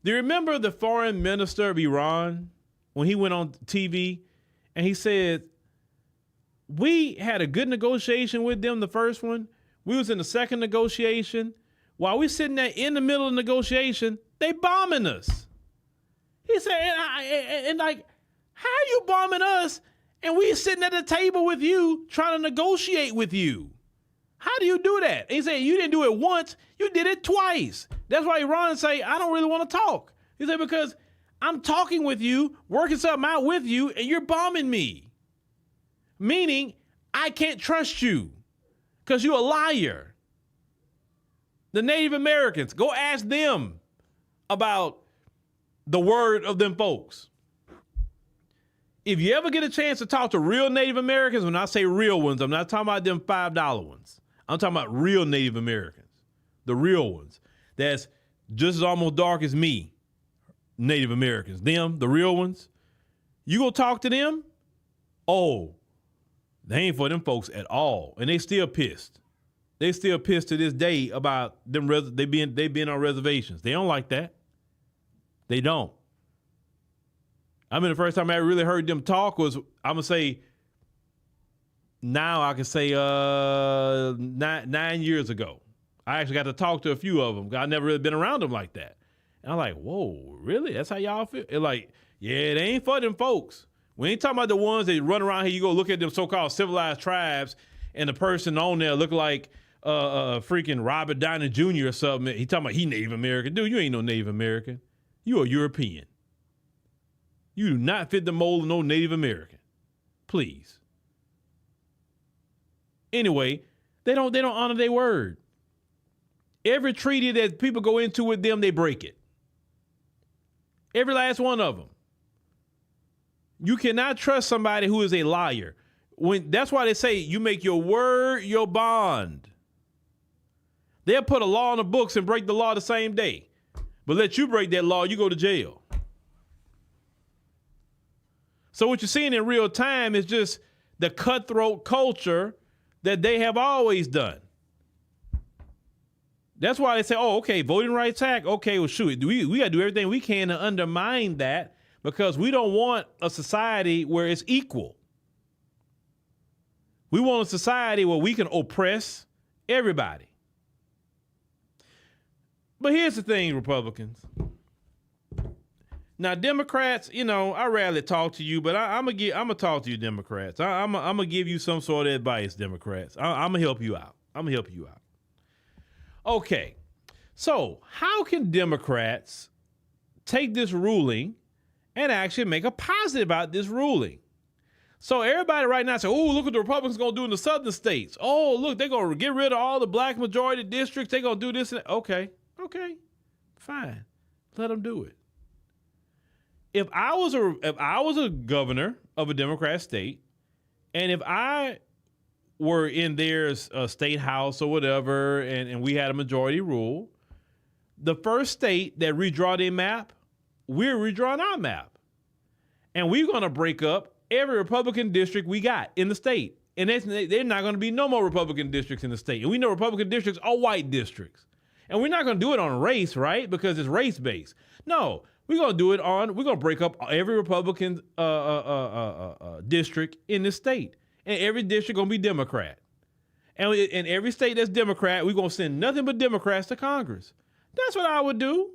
Do you remember the foreign minister of Iran when he went on TV and he said, we had a good negotiation with them, the first one. We was in the second negotiation. While we sitting there in the middle of the negotiation, they bombing us. He said, and like, how are you bombing us? And we sitting at the table with you, trying to negotiate with you. How do you do that? And he said, you didn't do it once, you did it twice. That's why Iran say, I don't really want to talk. He said, because I'm talking with you, working something out with you, and you're bombing me. Meaning, I can't trust you because you're a liar. The Native Americans, go ask them about the word of them folks. If you ever get a chance to talk to real Native Americans, when I say real ones, I'm not talking about them $5 ones. I'm talking about real Native Americans, the real ones. That's just as almost dark as me, Native Americans. Them, the real ones. You go talk to them, oh, they ain't for them folks at all. And they still pissed. They still pissed to this day about them they being on reservations. They don't like that. They don't. I mean, the first time I really heard them talk was, I'm going to say, now I can say 9 years ago. I actually got to talk to a few of them. I never really been around them like that. And I'm like, whoa, really? That's how y'all feel? It's like, yeah, they ain't for them folks. We ain't talking about the ones that run around here. You go look at them so-called civilized tribes, and the person on there look like freaking Robert Downey Jr. or something. He talking about he Native American. Dude, you ain't no Native American. You a European. You do not fit the mold of no Native American. Please. Anyway, they don't honor their word. Every treaty that people go into with them, they break it. Every last one of them. You cannot trust somebody who is a liar. That's why they say you make your word your bond. They'll put a law in the books and break the law the same day. But let you break that law, you go to jail. So what you're seeing in real time is just the cutthroat culture that they have always done. That's why they say, oh, okay, Voting Rights Act. Okay, well, shoot, we got to do everything we can to undermine that because we don't want a society where it's equal. We want a society where we can oppress everybody. But here's the thing, Republicans. Now, Democrats, I rarely talk to you, but I'm gonna talk to you, Democrats. I'm gonna give you some sort of advice, Democrats. I'm gonna help you out. Okay, so how can Democrats take this ruling and actually make a positive about this ruling? So everybody right now say, oh, look what the Republicans gonna do in the southern states. Oh, look, they're gonna get rid of all the black majority districts. They're gonna do this. Okay, fine, let them do it. If I was a governor of a Democrat state, and if I were in their state house or whatever, and we had a majority rule, the first state that redraw their map, we're redrawing our map. And we're going to break up every Republican district we got in the state. And they're not going to be no more Republican districts in the state. And we know Republican districts are white districts. And we're not going to do it on race, right? Because it's race-based. No, we're going to break up every Republican district in the state. And every district going to be Democrat. And in every state that's Democrat, we're going to send nothing but Democrats to Congress. That's what I would do.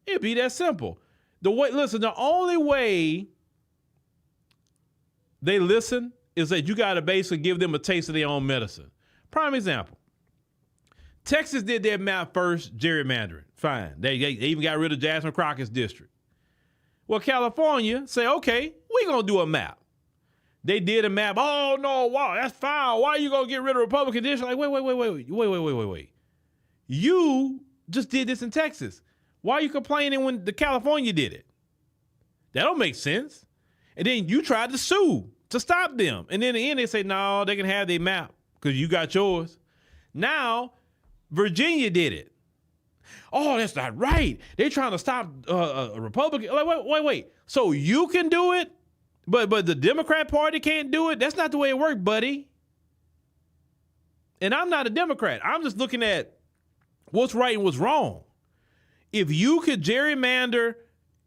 It'd be that simple. The only way they listen is that you got to basically give them a taste of their own medicine. Prime example. Texas did their map first, gerrymandering. Fine. They even got rid of Jasmine Crockett's district. Well, California say, okay, we're going to do a map. They did a map. Oh, no, wow, that's foul. Why are you going to get rid of Republican district? Like, wait. You just did this in Texas. Why are you complaining when the California did it? That don't make sense. And then you tried to sue to stop them. And then in the end, they say, no, they can have their map because you got yours. Now, Virginia did it. Oh, that's not right. They're trying to stop a Republican. Like, wait. So you can do it, but the Democrat Party can't do it? That's not the way it works, buddy. And I'm not a Democrat. I'm just looking at what's right and what's wrong. If you could gerrymander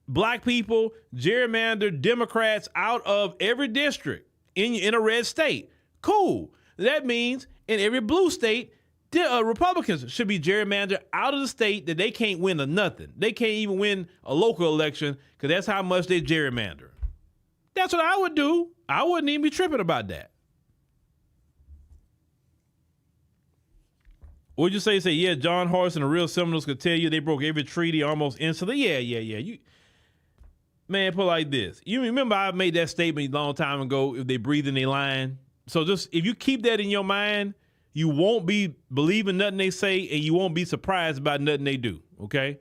black people, gerrymander Democrats out of every district in a red state, cool. That means in every blue state, Republicans should be gerrymandered out of the state that they can't win a nothing. They can't even win a local election because that's how much they gerrymander. That's what I would do. I wouldn't even be tripping about that. What'd you say? Say, yeah, John Horace and the real Seminoles could tell you they broke every treaty almost instantly. Yeah. You, man, put it like this. You remember I made that statement a long time ago, if they breathe in their line. So just, if you keep that in your mind, you won't be believing nothing they say and you won't be surprised about nothing they do, okay?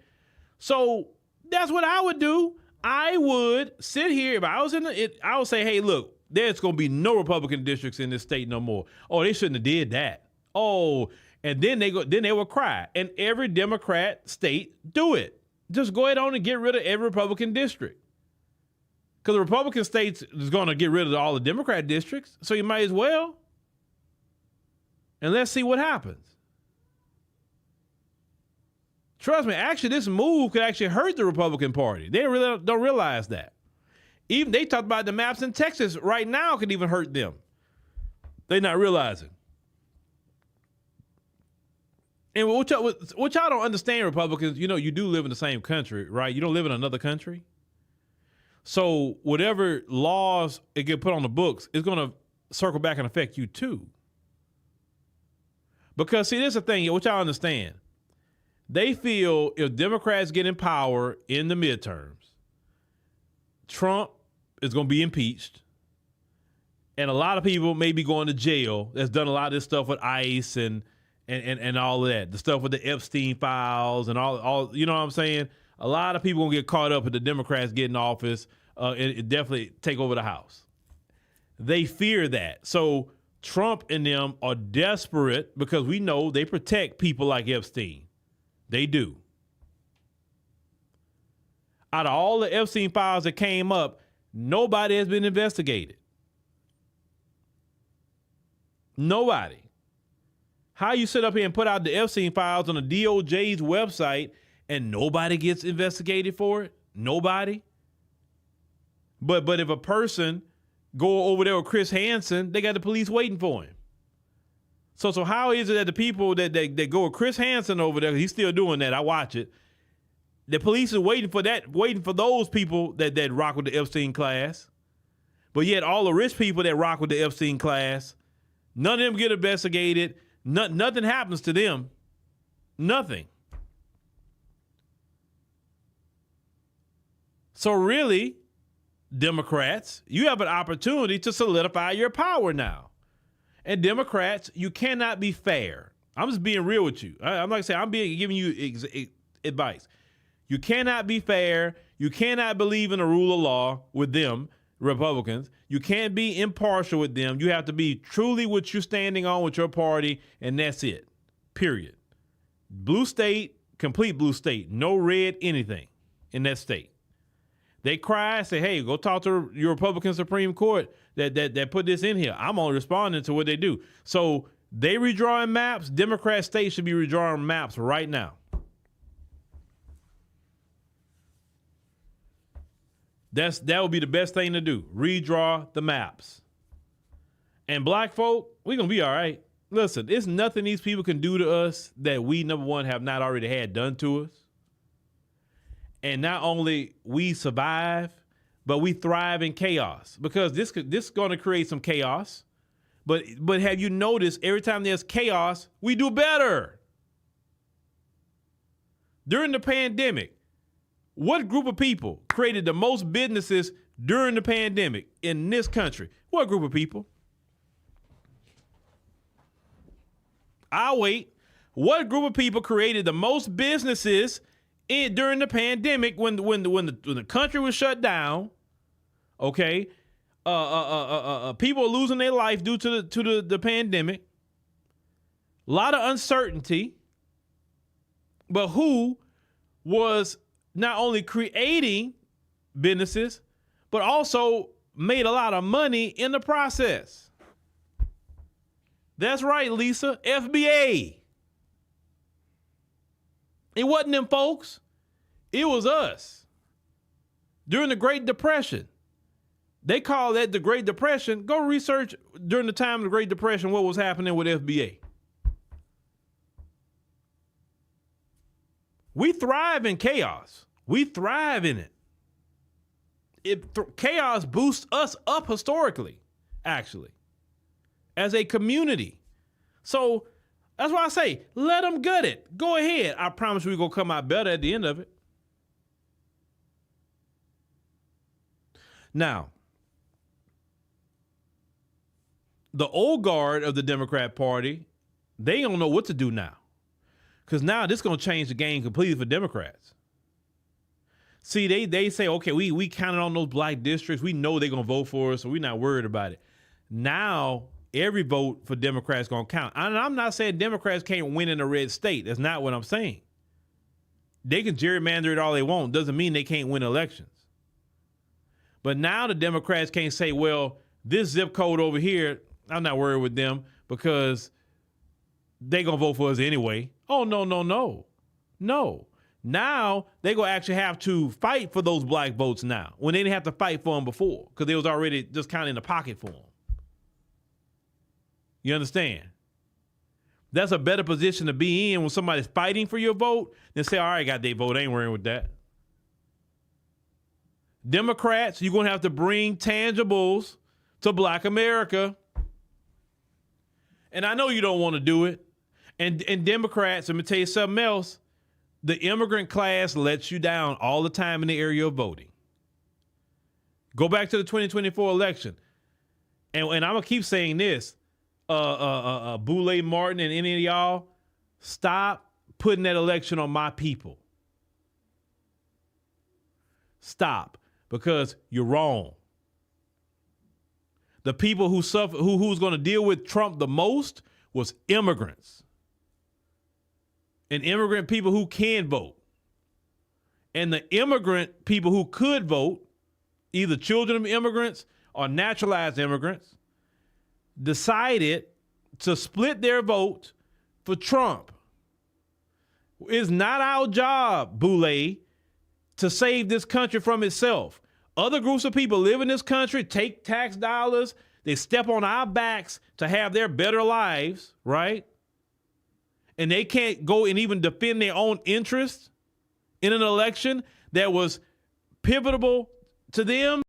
So that's what I would do. I would sit here, if I was in it, I would say, hey, look, there's going to be no Republican districts in this state no more. Oh, they shouldn't have did that. Oh, and then they will cry. And every Democrat state do it. Just go ahead on and get rid of every Republican district. Because the Republican states is going to get rid of all the Democrat districts. So you might as well. And let's see what happens. Trust me, actually, this move could actually hurt the Republican Party. They really don't realize that. Even they talked about the maps in Texas right now could even hurt them. They're not realizing. And what y'all don't understand, Republicans, you know, you do live in the same country, right? You don't live in another country. So whatever laws it get put on the books is going to circle back and affect you too. Because, see, this is the thing, which I understand. They feel if Democrats get in power in the midterms, Trump is going to be impeached. And a lot of people may be going to jail that's done a lot of this stuff with ICE and all of that. The stuff with the Epstein files and all, you know what I'm saying? A lot of people going to get caught up if the Democrats get in office and definitely take over the House. They fear that. So Trump and them are desperate because we know they protect people like Epstein. They do. Out of all the Epstein files that came up, nobody has been investigated. Nobody. How you sit up here and put out the Epstein files on the DOJ's website and nobody gets investigated for it? Nobody. But if a person go over there with Chris Hansen, they got the police waiting for him. So how is it that the people that go with Chris Hansen over there, he's still doing that, I watch it, the police is waiting for those people that rock with the Epstein class, but yet all the rich people that rock with the Epstein class, none of them get investigated, nothing happens to them, nothing. So really, Democrats, you have an opportunity to solidify your power now. And Democrats, you cannot be fair. I'm just being real with you. I'm like saying, giving you advice. You cannot be fair. You cannot believe in the rule of law with them, Republicans. You can't be impartial with them. You have to be truly what you're standing on with your party, and that's it. Period. Blue state, complete blue state. No red anything in that state. They cry, say, hey, go talk to your Republican Supreme Court that put this in here. I'm only responding to what they do. So they redrawing maps. Democrat states should be redrawing maps right now. That would be the best thing to do. Redraw the maps. And black folk, we're going to be all right. Listen, there's nothing these people can do to us that we, number one, have not already had done to us. And not only we survive, but we thrive in chaos, because this is going to create some chaos. But have you noticed every time there's chaos, we do better? During the pandemic, what group of people created the most businesses during the pandemic in this country? What group of people? I'll wait. What group of people created the most businesses during the pandemic when the country was shut down? Okay, people are losing their life due to the pandemic. A lot of uncertainty. But who was not only creating businesses, but also made a lot of money in the process? That's right, Lisa. FBA. It wasn't them folks. It was us. During the Great Depression. They call that the Great Depression. Go research during the time of the Great Depression what was happening with FBA. We thrive in chaos. We thrive in it. Chaos boosts us up historically, actually, as a community. So that's why I say, let them gut it. Go ahead. I promise we're going to come out better at the end of it. Now, the old guard of the Democrat Party, they don't know what to do now. Because now this is going to change the game completely for Democrats. See, they say, okay, we counted on those black districts. We know they're going to vote for us, so we're not worried about it. Now, every vote for Democrats is going to count. And I'm not saying Democrats can't win in a red state. That's not what I'm saying. They can gerrymander it all they want. Doesn't mean they can't win elections. But now the Democrats can't say, well, this zip code over here, I'm not worried with them because they're going to vote for us anyway. Oh, no. No. Now they're going to actually have to fight for those black votes now when they didn't have to fight for them before because they was already just kind of in the pocket for them. You understand? That's a better position to be in when somebody's fighting for your vote than say, all right, got their vote. I ain't worrying with that. Democrats, you're going to have to bring tangibles to black America. And I know you don't want to do it. And Democrats, let me tell you something else. The immigrant class lets you down all the time in the area of voting. Go back to the 2024 election. And I'm going to keep saying this. Boulay Martin and any of y'all, stop putting that election on my people. Stop, because you're wrong. The people who suffer, who's going to deal with Trump the most was immigrants. And immigrant people who can vote. And the immigrant people who could vote, either children of immigrants or naturalized immigrants, decided to split their vote for Trump. It's not our job, Boulay, to save this country from itself. Other groups of people live in this country, take tax dollars, they step on our backs to have their better lives, right? And they can't go and even defend their own interests in an election that was pivotal to them.